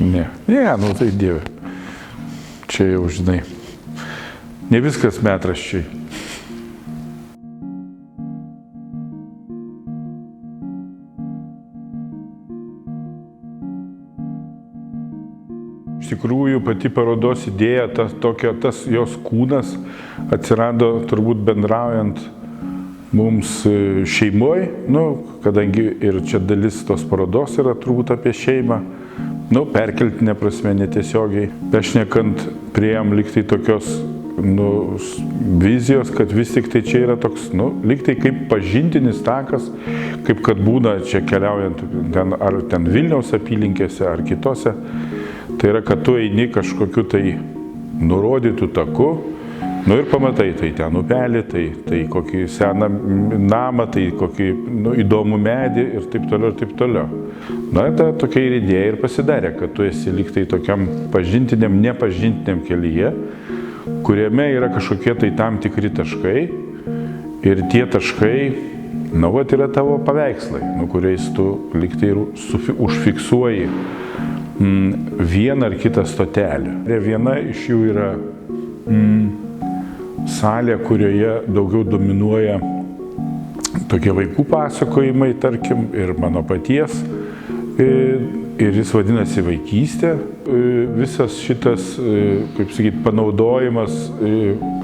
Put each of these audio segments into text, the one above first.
Ne, nu tai Dieve. Čia jau, žinai, ne viskas metraščiai. Iš tikrųjų, pati parodos idėja, tas jos kūnas atsirado turbūt bendraujant mums šeimoje, kadangi ir čia dalis tos parodos yra turbūt apie šeimą, perkeltinė prasme, netiesiogiai. Bešnekant, priėjom liktai tokios vizijos, kad vis tik tai čia yra toks, liktai kaip pažintinis takas, kaip kad būna čia keliaujant ar ten Vilniaus apylinkėse, ar kitose. Tai yra, kad tu eini kažkokiu tai nurodytų taku, ir pamatai, tai ten upelį, tai kokį seną namą, tai kokį įdomų medį ir taip toliau, ir taip toliau. Ta tokia ir idėja ir pasidarė, kad tu esi lyg tai tokiam pažintiniam, nepažintiniam kelyje, kuriame yra kažkokie tai tam tikri taškai ir tie taškai, yra tavo paveikslai, kuriais tu lyg tai ir užfiksuoji vieną ar kitą stotelę. Viena iš jų yra salė, kurioje daugiau dominuoja tokie vaikų pasakojimai, tarkim, ir mano paties, ir jis vadinasi Vaikystė. Visas šitas, kaip sakyti, panaudojimas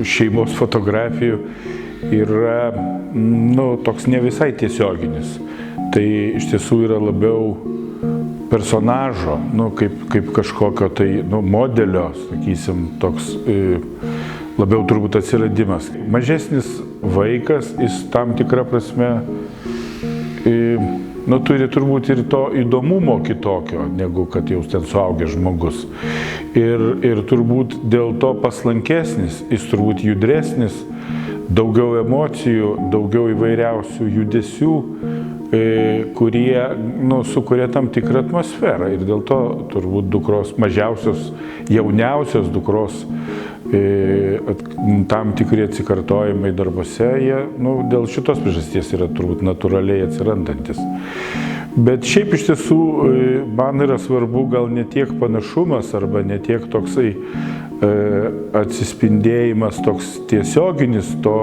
šeimos fotografijų yra, toks ne visai tiesioginis. Tai iš tiesų yra labiau personažo, kaip kažkokio tai modelio, sakysim, toks labiau turbūt atsiradimas. Mažesnis vaikas, jis tam tikrą prasme turi turbūt ir to įdomumo kitokio, negu kad jau ten suaugęs žmogus. Ir turbūt dėl to paslankesnis, jis turbūt judresnis, daugiau emocijų, daugiau įvairiausių judesių, kurie sukuria tam tikrą atmosferą. Ir dėl to turbūt dukros, mažiausios, jauniausios dukros tam tikri atsikartojimai darbuose, jie dėl šitos priežasties yra turbūt natūraliai atsirandantis. Bet šiaip iš tiesų man yra svarbu gal ne tiek panašumas arba ne tiek toksai atsispindėjimas toks tiesioginis to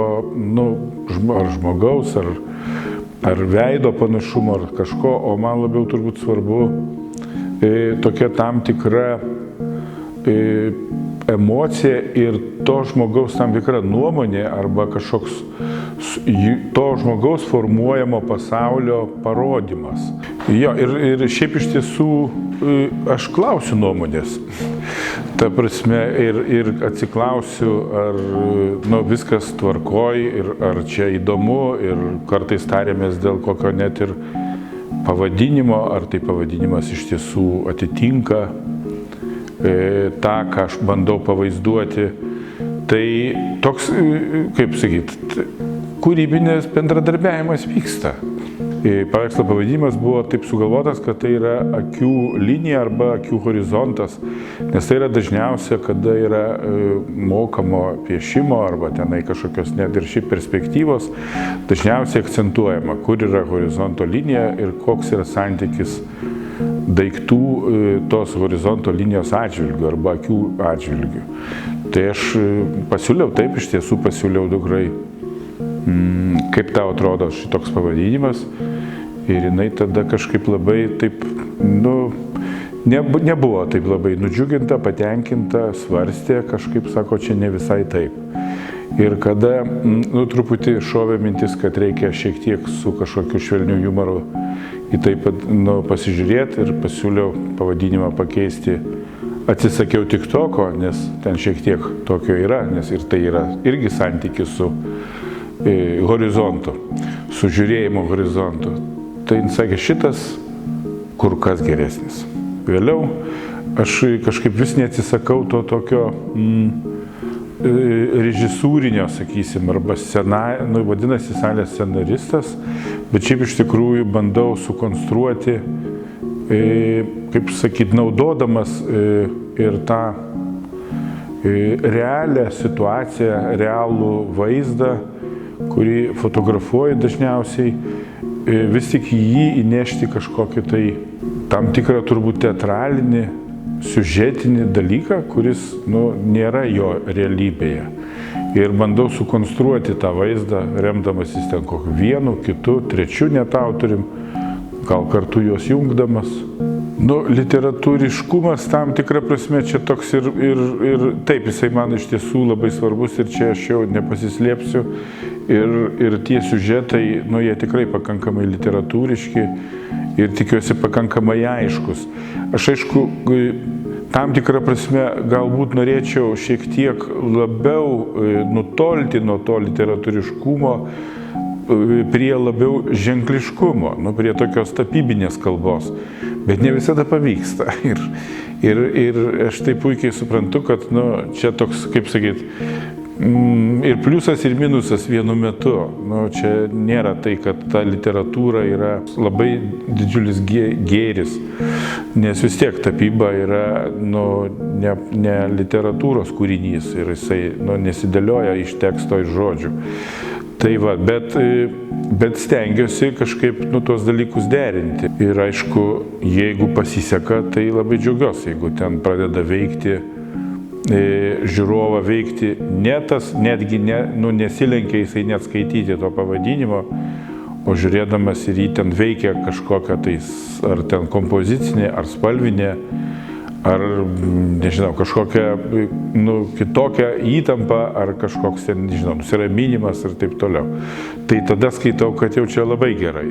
ar žmogaus, ar veido panašumo, ar kažko, o man labiau turbūt svarbu tokia tam tikra emocija ir to žmogaus tam tikra nuomonė arba kažkoks to žmogaus formuojamo pasaulio parodymas. Ir šiaip iš tiesų aš klausiu nuomonės. Ta prasme, ir atsiklausiu, ar viskas tvarkoj, ir ar čia įdomu, ir kartais tarėmės dėl kokio net ir pavadinimo, ar tai pavadinimas iš tiesų atitinka tą, ką aš bandau pavaizduoti. Tai toks, kaip sakyti, kūrybinės bendradarbiavimas vyksta. Paveikslo pavadinimas buvo taip sugalvotas, kad tai yra akių linija arba akių horizontas, nes tai yra dažniausia, kada yra mokamo piešimo arba tenai kažkokios net ir šiaip perspektyvos, dažniausiai akcentuojama, kur yra horizonto linija ir koks yra santykis daiktų tos horizonto linijos atžvilgių arba akių atžvilgių. Tai aš pasiūliau, taip iš tiesų pasiūliau dukrai, kaip tau atrodo šitoks pavadinimas, ir jinai tada kažkaip labai taip, nebuvo taip labai nudžiuginta, patenkinta, svarstė, kažkaip sako, čia ne visai taip. Ir kada truputį šovė mintis, kad reikia šiek tiek su kažkokiu švelniu humoru į tai pasižiūrėti, ir pasiūliau pavadinimą pakeisti. Atsisakiau TikToko, nes ten šiek tiek tokio yra, nes ir tai yra irgi santykis su horizontu, su žiūrėjimo horizontu. Tai jis sakė, šitas kur kas geresnis. Vėliau aš kažkaip vis neatsisakau to tokio režisūrinio, sakysim, arba vadinasi salės scenaristas, bet šiaip iš tikrųjų bandau sukonstruoti, kaip sakyti, naudodamas ir tą realią situaciją, realų vaizdą, kurį fotografuoju dažniausiai, vis tik jį įnešti kažkokį tai tam tikrą turbūt teatralinį siužetinį dalyką, kuris nėra jo realybėje. Ir bandau sukonstruoti tą vaizdą, remdamasis ten kokiu vienu, kitu, trečiu net autorium, gal kartu juos jungdamas. Literatūriškumas tam tikrą prasme čia toks ir taip, jisai man iš tiesų labai svarbus ir čia aš jau nepasislėpsiu. Ir tie siužetai, jie tikrai pakankamai literatūriški ir tikiuosi pakankamai aiškus. Aš aišku, tam tikrą prasme galbūt norėčiau šiek tiek labiau nutolti nuo to literatūriškumo prie labiau ženkliškumo, prie tokios tapybinės kalbos. Bet ne visada pavyksta. Ir aš tai puikiai suprantu, kad čia toks, kaip sakyt, ir pliusas, ir minusas vienu metu. Čia nėra tai, kad ta literatūra yra labai didžiulis gėris, nes vis tiek tapyba yra ne literatūros kūrinys ir jisai nesidėlioja iš teksto ir žodžių. Tai va, bet stengiuosi kažkaip tuos dalykus derinti. Ir aišku, jeigu pasiseka, tai labai džiaugiuosi, jeigu ten pradeda veikti, žiūrovą veikti, netgi nesilenkia jisai net skaityti to pavadinimo, o žiūrėdamas ir jį ten veikia kažkokia tais, ar ten kompozicinė, ar spalvinė, ar, nežinau, kažkokia kitokia įtampa, ar kažkoks ten, nežinau, nusiraminimas ir taip toliau. Tai tada skaitau, kad jau čia labai gerai.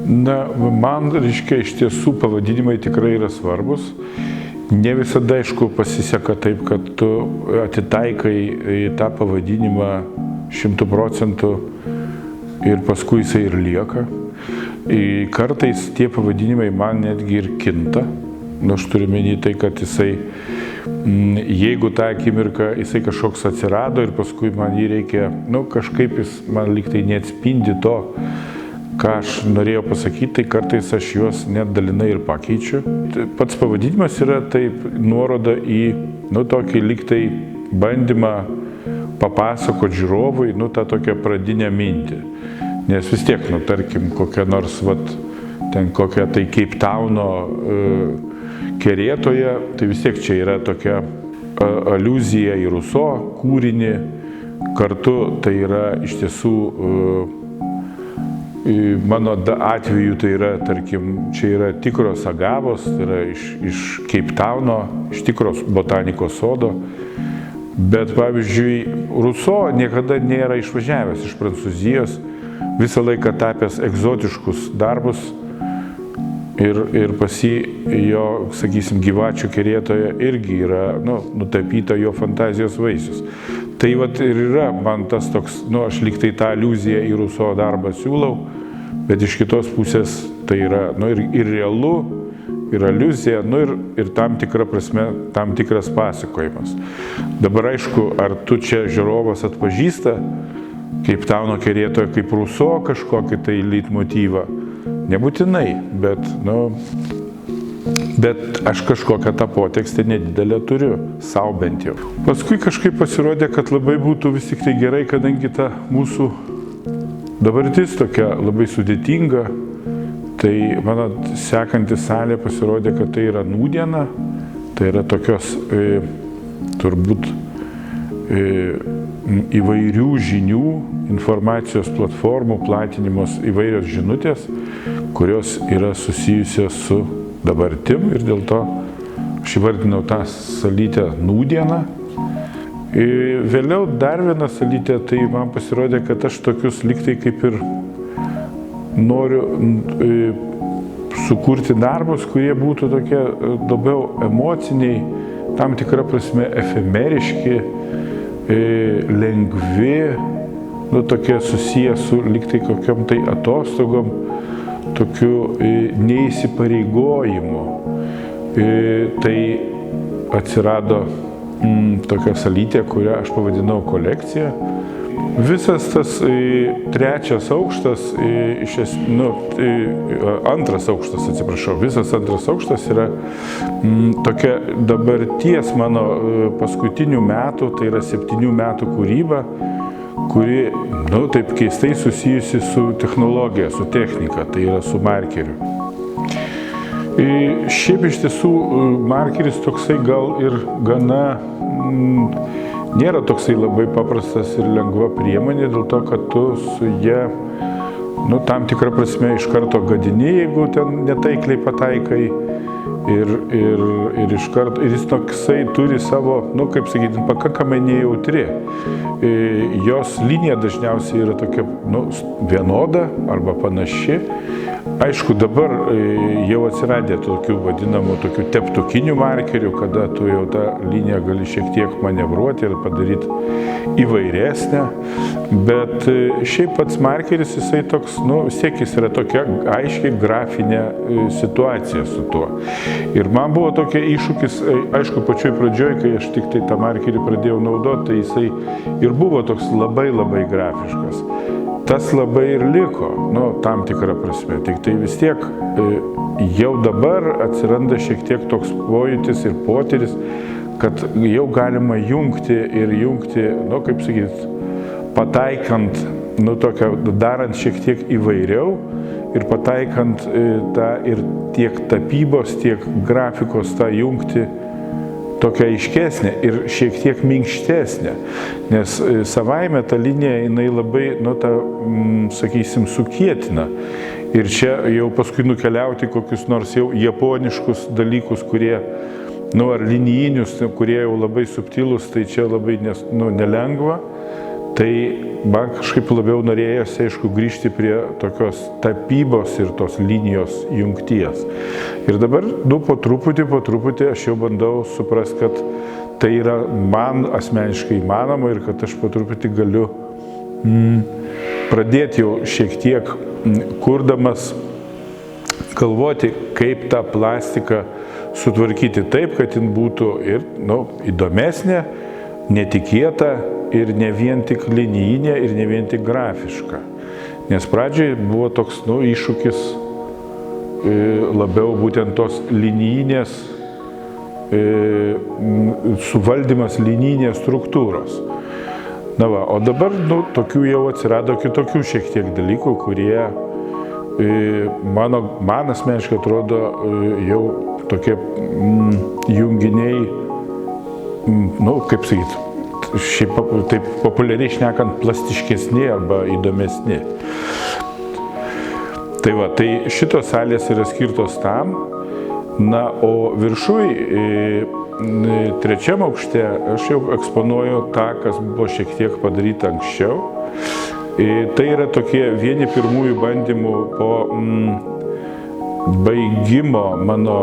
Man, reiškia, iš tiesų pavadinimai tikrai yra svarbus. Ne visada, aišku, pasiseka taip, kad tu atitaikai į tą pavadinimą 100% ir paskui jisai ir lieka. Kartais tie pavadinimai man netgi ir kinta. Aš turiu menį tai, kad jisai, jeigu tą akimirką jisai kažkoks atsirado ir paskui man jį reikia, kažkaip jis man lyg tai neatspindi to, ką aš norėjau pasakyti, tai kartais aš juos net dalinai ir pakeičiu. Pats pavadinimas yra taip nuoroda į, tokį lyg tai bandymą papasakoti žiūrovui, tą tokią pradinę mintį. Nes vis tiek, tarkim, kokia nors, ten kokia tai Cape Towno kerėtoje, tai vis tiek čia yra tokia aliuzija į Ruso kūrinį, kartu tai yra iš tiesų, mano atveju tai yra, tarkim, čia yra tikros agavos, tai yra iš Cape Towno, iš tikros botanikos sodo, bet pavyzdžiui, Ruso niekada nėra išvažiavęs iš Prancūzijos, visą laiką tapęs egzotiškus darbus, ir pas jį jo, sakysim, gyvačių kerėtoje irgi yra nutapyta jo fantazijos vaisius. Tai ir yra man tas toks, aš lyg tai tą aliuziją į Ruso darbą siūlau, bet iš kitos pusės tai yra ir realu, ir aliuzija, ir tam tikra prasme, tam tikras pasakojimas. Dabar aišku, ar tu čia žiūrovas atpažįsta Cape Towno kerėtoje kaip Ruso kažkokį tai leitmotyvą? Nebūtinai, bet aš kažkokią tą potekstę nedidelę turiu, sau bent jau. Paskui kažkaip pasirodė, kad labai būtų vis tik tai gerai, kadangi ta mūsų dabartis tokia labai sudėtinga, tai mano sekanti salė pasirodė, kad tai yra nūdiena, tai yra tokios turbūt įvairių žinių, informacijos platformų platinimos įvairios žinutės, kurios yra susijusios su dabartim ir dėl to aš įvardinau tą salytę nūdieną. Vėliau dar viena salytė, tai man pasirodė, kad aš tokius lygtai kaip ir noriu sukurti darbus, kurie būtų tokie labiau emociniai, tam tikra prasme efemeriški, lengvi, tokie susiję su lygtai kokiam tai atostogom, tokiu neįsipareigojimu. Tai atsirado tokia salytė, kurią aš pavadinau kolekcija. Visas tas trečias aukštas, antras aukštas, atsiprašau, visas antras aukštas yra tokia dabarties mano paskutinių metų, tai yra 7 metų kūryba, kuri, taip keistai susijusi su technologija, su technika, tai yra su markeriu. Šiaip iš tiesų markeris toksai gal ir gana nėra toksai labai paprastas ir lengva priemonė, dėl to, kad tu su ja, tam tikrą prasme iš karto gadini, jeigu ten netaikliai pataikai. Ir iš karto, ir jis toksai turi savo, kaip sakyti, pakankamai nejautri. Jos linija dažniausiai yra tokia, vienoda arba panaši. Aišku, dabar jau atsiradė tokių vadinamų teptukinių markerių, kada tu jau tą liniją gali šiek tiek manevruoti ir padaryti įvairesnę. Bet šiaip pats markeris, jisai toks, vis tiek jis yra tokia aiškiai grafinė situacija su tuo. Ir man buvo tokia iššūkis, aišku, pačioj pradžioj, kai aš tik tai tą markerį pradėjau naudoti, tai jisai ir buvo toks labai grafiškas. Tas labai ir liko, tam tikrą prasme. Tik tai vis tiek jau dabar atsiranda šiek tiek toks pojūtis ir potyris, kad jau galima jungti, kaip sakyti, pataikant, darant šiek tiek įvairiau ir pataikant tą ir tiek tapybos, tiek grafikos tą jungti tokia aiškesnė ir šiek tiek minkštesnė, nes savaime ta linija jinai labai, sakysim, sukietina. Ir čia jau paskui nukeliauti kokius nors jau japoniškus dalykus, kurie, ar linijinius, kurie jau labai subtilus, tai čia labai nelengva. Tai man kažkaip labiau norėjosi, aišku, grįžti prie tokios tapybos ir tos linijos jungties. Ir dabar, po truputį aš jau bandau suprasti, kad tai yra man asmeniškai įmanoma ir kad aš po truputį galiu pradėti jau šiek tiek kurdamas galvoti, kaip tą plastiką sutvarkyti taip, kad jin būtų ir įdomesnė, netikėta, ir ne vien tik linijinė, ir ne vien tik grafiška. Nes pradžiai buvo toks, iššūkis labiau būtent tos linijinės, suvaldymas linijinės struktūros. O dabar, tokių jau atsirado kitokių šiek tiek dalykų, kurie man asmeniškai atrodo jau tokie junginiai, kaip sakyti, šiaip taip populiariai šnekant, plastiškesni arba įdomesni. Tai šitos salės yra skirtos tam, o viršuj, trečiam aukšte, aš jau eksponuoju tą, kas buvo šiek tiek padaryta anksčiau. Tai yra tokie vieni pirmųjų bandymų po baigimo mano,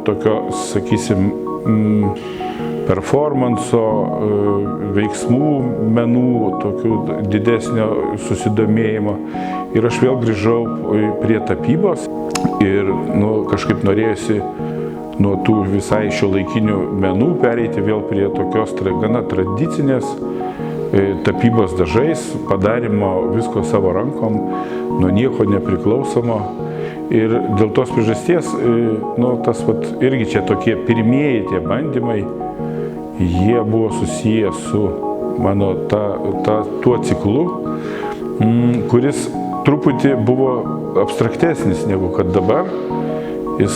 tokio, sakysim, performanso, veiksmų menų, tokių didesnio susidomėjimo. Ir aš vėl grįžau prie tapybos ir kažkaip norėjusi nuo tų visai šiuolaikinių menų pereiti vėl prie tokios gana tradicinės tapybos dažais, padarimo visko savo rankom, nuo nieko nepriklausomo. Ir dėl tos priežasties, tas irgi čia tokie pirmieji tie bandymai, jie buvo susiję su mano tuo ciklu, kuris truputį buvo abstraktesnis negu kad dabar. Jis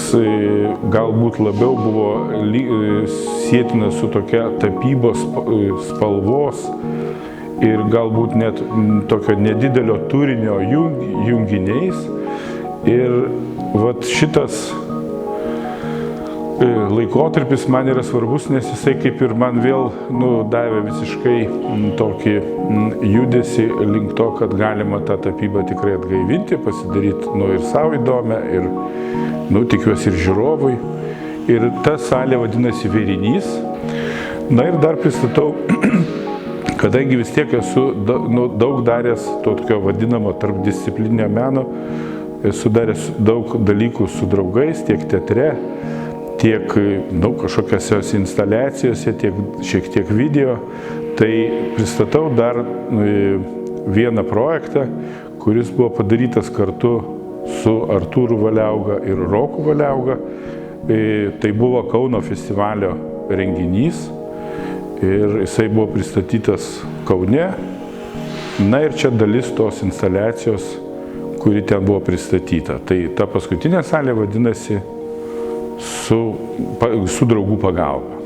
galbūt labiau buvo sietinas su tokia tapybos spalvos ir galbūt net tokio nedidelio turinio junginiais. Ir šitas laikotarpis man yra svarbus, nes jisai kaip ir man vėl davė visiškai tokį judesį link to, kad galima tą tapybą tikrai atgaivinti, pasidaryti ir savo įdomią, ir tikiuosi ir žiūrovui. Ir ta salė vadinasi Vėrinys. Ir dar pristatau, kadangi vis tiek esu daug daręs to tokio vadinamo tarpdisciplininio meno, esu daręs daug dalykų su draugais, tiek teatre, tiek kažkokiose instaliacijose, tiek šiek tiek video. Tai pristatau dar vieną projektą, kuris buvo padarytas kartu su Artūru Valiauga ir Roku Valiauga. Tai buvo Kauno festivalio renginys ir jisai buvo pristatytas Kaune. Ir čia dalis tos instaliacijos, kuri ten buvo pristatyta. Tai ta paskutinė salė vadinasi su draugų pagalba.